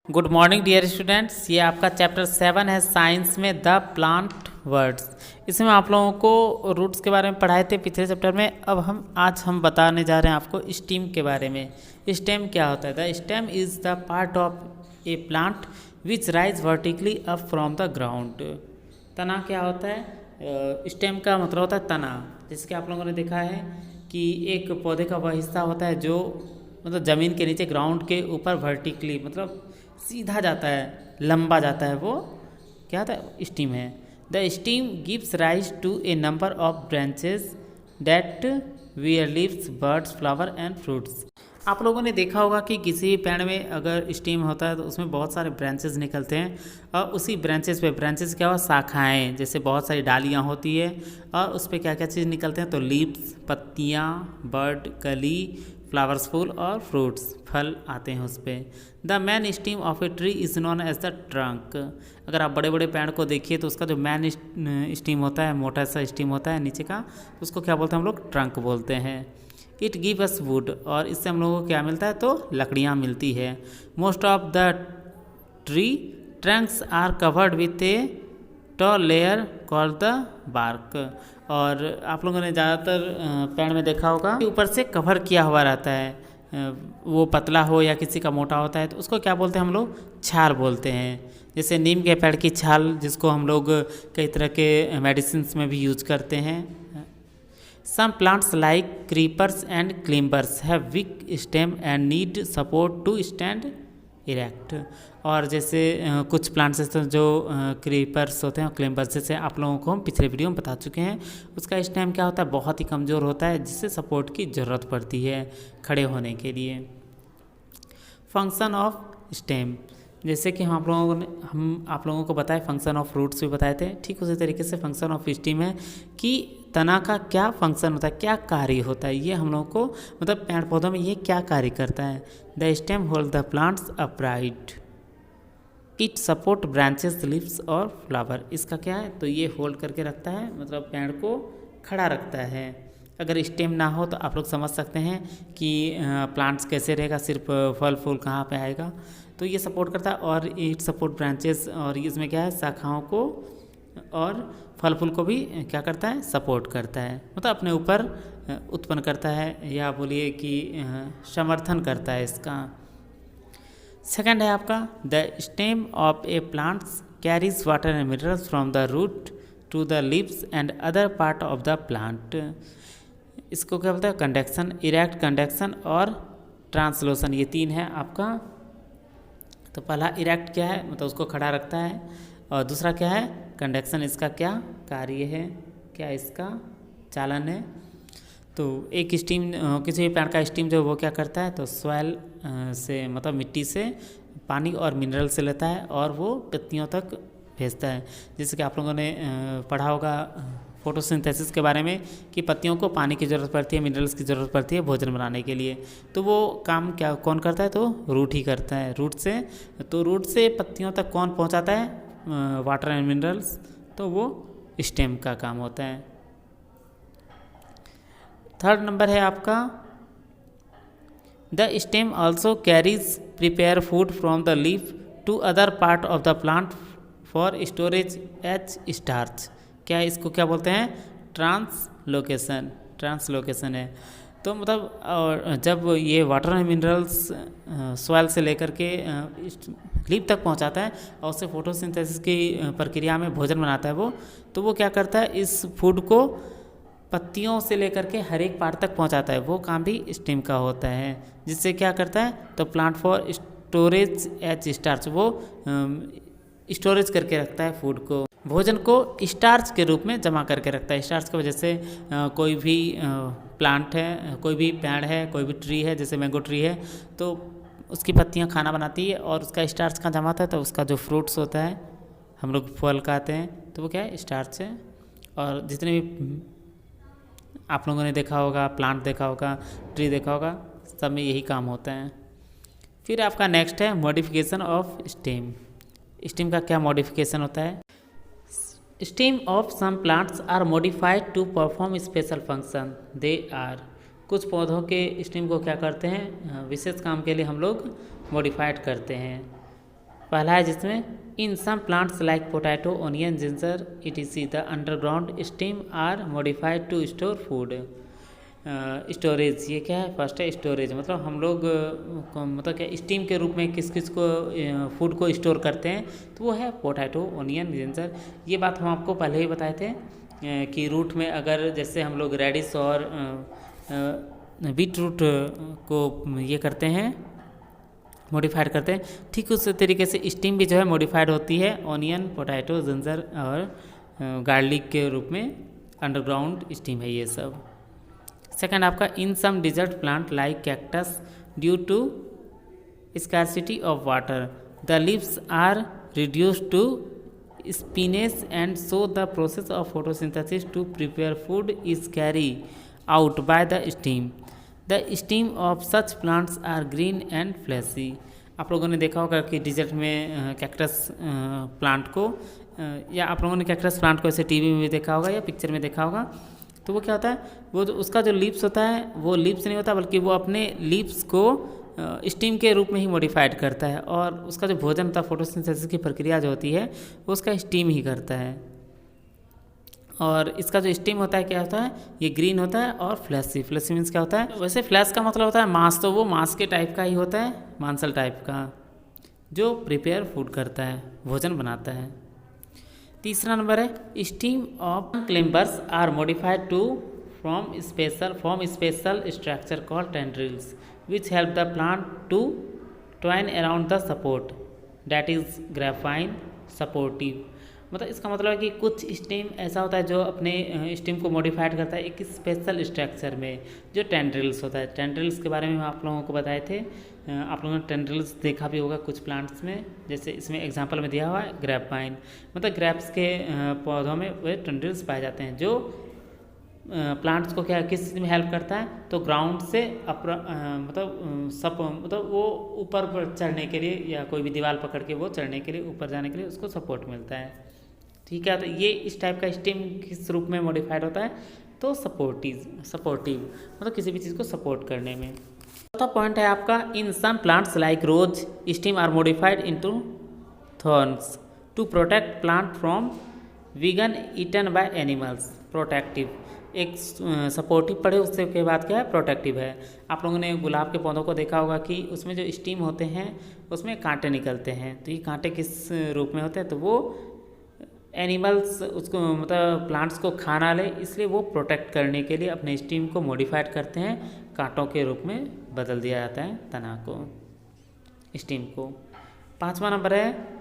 Good morning dear students. ये आपका chapter 7 है साइंस में, द प्लांट वर्ड्स। इसमें आप लोगों को रूट्स के बारे में पढ़ाए थे पिछले चैप्टर में। अब आज हम बताने जा रहे हैं आपको स्टेम के बारे में। स्टेम क्या होता है? The stem is the part of A plant which rise vertically up from the ground. तना क्या होता है? स्टेम का मतलब होता है तना। जिसके आप लोगों ने देखा है कि एक पौधे का वह हिस्सा होता है जो मतलब ज़मीन के नीचे ग्राउंड के ऊपर वर्टिकली मतलब सीधा जाता है, लंबा जाता है, वो क्या होता है? स्टीम है। The stem gives rise to a number of branches that bear leaves, birds, flower and fruits. आप लोगों ने देखा होगा कि किसी पेड़ में अगर स्टीम होता है तो उसमें बहुत सारे ब्रांचेस निकलते हैं और उसी ब्रांचेस पे ब्रांचेस क्या हुआ? शाखाएँ, जैसे बहुत सारी डालियाँ होती है और उस पर क्या क्या चीज़ निकलते हैं? तो लीव्स, पत्तियाँ, बर्ड, कली, फ्लावर्स, फूल और फ्रूट्स, फल आते हैं उस पर। The main stem of a tree is known as the trunk. अगर आप बड़े बड़े पेड़ को देखिए तो उसका जो मैन स्टीम होता है, मोटा सा स्टीम होता है नीचे का, तो उसको क्या बोलते हैं हम लोग? ट्रंक बोलते हैं। इट गिव अस वुड, और इससे हम लोगों को क्या मिलता है? तो लकड़ियाँ मिलती है। Most of the tree trunks are covered with a tall layer called the bark. और आप लोगों ने ज़्यादातर पेड़ में देखा होगा कि ऊपर से कवर किया हुआ रहता है, वो पतला हो या किसी का मोटा होता है तो उसको क्या बोलते हैं हम लोग? छाल बोलते हैं। जैसे नीम के पेड़ की छाल, जिसको हम लोग कई तरह के मेडिसिन्स में भी यूज करते हैं। Some plants like creepers and climbers have weak stem and need support to stand erect. और जैसे कुछ प्लांट्स ऐसे जो क्रीपर्स होते हैं, क्लिम्बर्स, जैसे आप लोगों को हम पिछले वीडियो में बता चुके हैं, उसका स्टेम क्या होता है? बहुत ही कमज़ोर होता है, जिससे सपोर्ट की ज़रूरत पड़ती है खड़े होने के लिए। फंक्शन ऑफ स्टेम, जैसे कि हम आप लोगों को बताए फंक्शन ऑफ रूट्स भी बताए थे, ठीक उसी तरीके से फंक्शन ऑफ स्टेम है कि तना का क्या फंक्शन होता है, क्या कार्य होता है, ये हम लोगों को मतलब पेड़ पौधों में ये क्या कार्य करता है। The stem hold the plants upright, it support branches, leaves और फ्लावर। इसका क्या है? तो ये होल्ड करके रखता है, मतलब पेड़ को खड़ा रखता है। अगर स्टेम ना हो तो आप लोग समझ सकते हैं कि प्लांट्स कैसे रहेगा, सिर्फ फल फूल कहाँ पे आएगा। तो ये सपोर्ट करता है। और इट सपोर्ट ब्रांचेस, और इसमें क्या है? शाखाओं को और फल फूल को भी क्या करता है? सपोर्ट करता है, मतलब अपने ऊपर उत्पन्न करता है, या बोलिए कि समर्थन करता है इसका। सेकंड है आपका the stem of a plants carries water and minerals from the root to the leaves and other part of the plant. इसको क्या बोलते हैं? कंडक्शन, इरेक्ट, कंडक्शन और ट्रांसलोशन, ये तीन है आपका। तो पहला इरेक्ट क्या है? मतलब उसको खड़ा रखता है। और दूसरा क्या है? कंडक्शन, इसका क्या कार्य है, क्या इसका चालन है? तो एक स्टीम, किसी भी पेड़ का स्टीम जो वो क्या करता है? तो सॉइल से, मतलब मिट्टी से पानी और मिनरल से लेता है और वो पत्तियों तक भेजता है। जैसे कि आप लोगों ने पढ़ा होगा फोटोसिंथेसिस के बारे में कि पत्तियों को पानी की ज़रूरत पड़ती है, मिनरल्स की ज़रूरत पड़ती है भोजन बनाने के लिए। तो वो काम क्या कौन करता है? तो रूट ही करता है। रूट से पत्तियों तक कौन पहुंचाता है? Water and minerals. तो वो स्टेम का काम होता है। थर्ड नंबर है आपका the stem also carries prepare food from the leaf to other part of the plant for storage as starch. क्या इसको क्या बोलते हैं? ट्रांसलोकेशन, ट्रांसलोकेशन है। तो मतलब और जब ये वाटर एंड मिनरल्स सॉइल से लेकर के लीफ तक पहुंचाता है और उससे फोटोसिंथेसिस की प्रक्रिया में भोजन बनाता है वो, तो वो क्या करता है? इस फूड को पत्तियों से लेकर के हर एक पार्ट तक पहुंचाता है। वो काम भी स्टेम का होता है, जिससे क्या करता है? तो plant for storage as starch, वो स्टोरेज करके रखता है फूड को, भोजन को स्टार्च के रूप में जमा करके रखता है। स्टार्च की वजह से कोई भी प्लांट है, कोई भी पेड़ है, कोई भी ट्री है, जैसे मैंगो ट्री है, तो उसकी पत्तियां खाना बनाती है और उसका स्टार्च कहाँ जमा होता है? तो उसका जो फ्रूट्स होता है, हम लोग फल खाते हैं, तो वो क्या है? स्टार्च है। और जितने भी आप लोगों ने देखा होगा, प्लांट देखा होगा, ट्री देखा होगा, सब में यही काम होता है। फिर आपका नेक्स्ट है मॉडिफिकेशन ऑफ स्टेम। स्टेम का क्या मॉडिफिकेशन होता है? Stem of some plants are modified to perform special function. They are, कुछ पौधों के स्टेम को क्या करते हैं? विशेष काम के लिए हम लोग मॉडिफाइड करते हैं। पहला है जिसमें in some plants like potato, onion, ginger etc the underground stem are modified to store food. Storage, ये क्या है? फर्स्ट है स्टोरेज, मतलब हम लोग मतलब क्या स्टीम के रूप में किस किस को फूड को स्टोर करते हैं, तो वो है पोटैटो, ओनियन, जिंजर। ये बात हम आपको पहले ही बताए थे कि रूट में अगर जैसे हम लोग रेडिश और बीट रूट को ये करते हैं, मॉडिफाइड करते हैं, ठीक उस तरीके से स्टीम भी जो है मॉडिफाइड होती है ऑनियन, पोटैटो, जिंजर और गार्लिक के रूप में अंडरग्राउंड स्टीम है ये सब। सेकंड आपका in some desert plant like cactus due to scarcity of water the leaves are reduced to spines and so the process of photosynthesis to prepare food is carry out by the stem. The stem of such plants are green and fleshy. आप लोगों ने देखा होगा कि dessert में cactus plant को या आप लोगों ने कैक्टस प्लांट को ऐसे टीवी में भी देखा होगा या पिक्चर में देखा होगा, तो वो क्या होता है, वो उसका जो लीव्स होता है वो लीव्स नहीं होता, बल्कि वो अपने लीव्स को स्टीम के रूप में ही मॉडिफाइड करता है और उसका जो भोजन होता है, फोटोसिंथेसिस की प्रक्रिया जो होती है वो उसका स्टीम ही करता है। और इसका जो स्टीम होता है क्या होता है, ये ग्रीन होता है और फ्लैशी। फ्लैशी मीन्स क्या होता है, वैसे फ्लैश का मतलब होता है मांस, तो वो मांस के टाइप का ही होता है, मांसल टाइप का, जो प्रिपेयर फूड करता है, भोजन बनाता है। तीसरा नंबर है stem of climbers are modified to from special structure called tendrils which help the plant to twine around the support that is graphene supportive. मतलब इसका मतलब है कि कुछ स्टीम ऐसा होता है जो अपने स्टीम को मॉडिफाइड करता है एक स्पेशल स्ट्रक्चर में, जो टेंड्रिल्स होता है। टेंड्रिल्स के बारे में आप लोगों को बताए थे, आप लोगों ने टेंड्रिल्स देखा भी होगा कुछ प्लांट्स में, जैसे इसमें एग्जांपल में दिया हुआ है ग्रेपवाइन, मतलब ग्रेप्स के पौधों में वे टेंड्रिल्स पाए जाते हैं जो प्लांट्स को क्या किस चीज़ में हेल्प करता है, तो ग्राउंड से मतलब वो ऊपर पर चढ़ने के लिए या कोई भी दीवार पकड़ के वो चढ़ने के लिए, ऊपर जाने के लिए उसको सपोर्ट मिलता है। ठीक है, तो ये इस टाइप का स्टीम किस रूप में मॉडिफाइड होता है, तो सपोर्टिव मतलब किसी भी चीज़ को सपोर्ट करने में। चौथा पॉइंट है आपका in some plants like rose stem are modified into thorns to protect plant from वीगन ईटन बाय एनिमल्स। प्रोटेक्टिव, एक सपोर्टिव पढ़े, उससे के बाद क्या है, प्रोटेक्टिव है। आप लोगों ने गुलाब के पौधों को देखा होगा कि उसमें जो स्टीम होते हैं उसमें कांटे निकलते हैं, तो ये कांटे किस रूप में होते हैं, तो वो एनिमल्स उसको मतलब प्लांट्स को खाना ले, इसलिए वो प्रोटेक्ट करने के लिए अपने स्टीम को मॉडिफाइड करते हैं, कांटों के रूप में बदल दिया जाता है तना को, स्टीम को। पांचवा नंबर है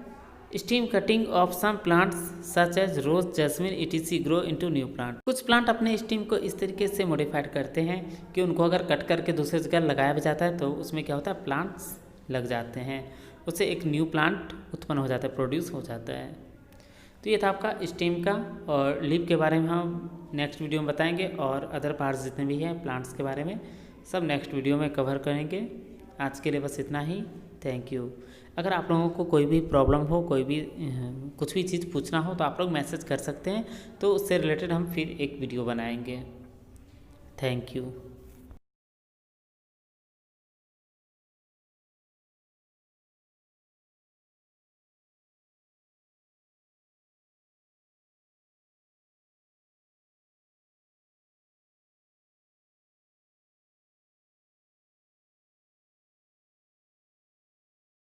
stem cutting of some plants such as rose, jasmine etc grow into new plant. कुछ प्लांट अपने स्टीम को इस तरीके से मॉडिफाइड करते हैं कि उनको अगर कट करके दूसरी जगह लगाया भी जाता है तो उसमें क्या होता है, प्लांट्स लग जाते हैं, उससे एक न्यू प्लांट उत्पन्न हो जाता है, प्रोड्यूस हो जाता है। तो ये था आपका स्टीम का, और लीफ के बारे में हम नेक्स्ट वीडियो में बताएंगे, और अदर पार्ट्स जितने भी हैं प्लांट्स के बारे में सब नेक्स्ट वीडियो में कवर करेंगे। आज के लिए बस इतना ही, थैंक यू। अगर आप लोगों को कोई भी प्रॉब्लम हो, कोई भी कुछ भी चीज़ पूछना हो, तो आप लोग मैसेज कर सकते हैं, तो उससे रिलेटेड हम फिर एक वीडियो बनाएंगे। Thank you.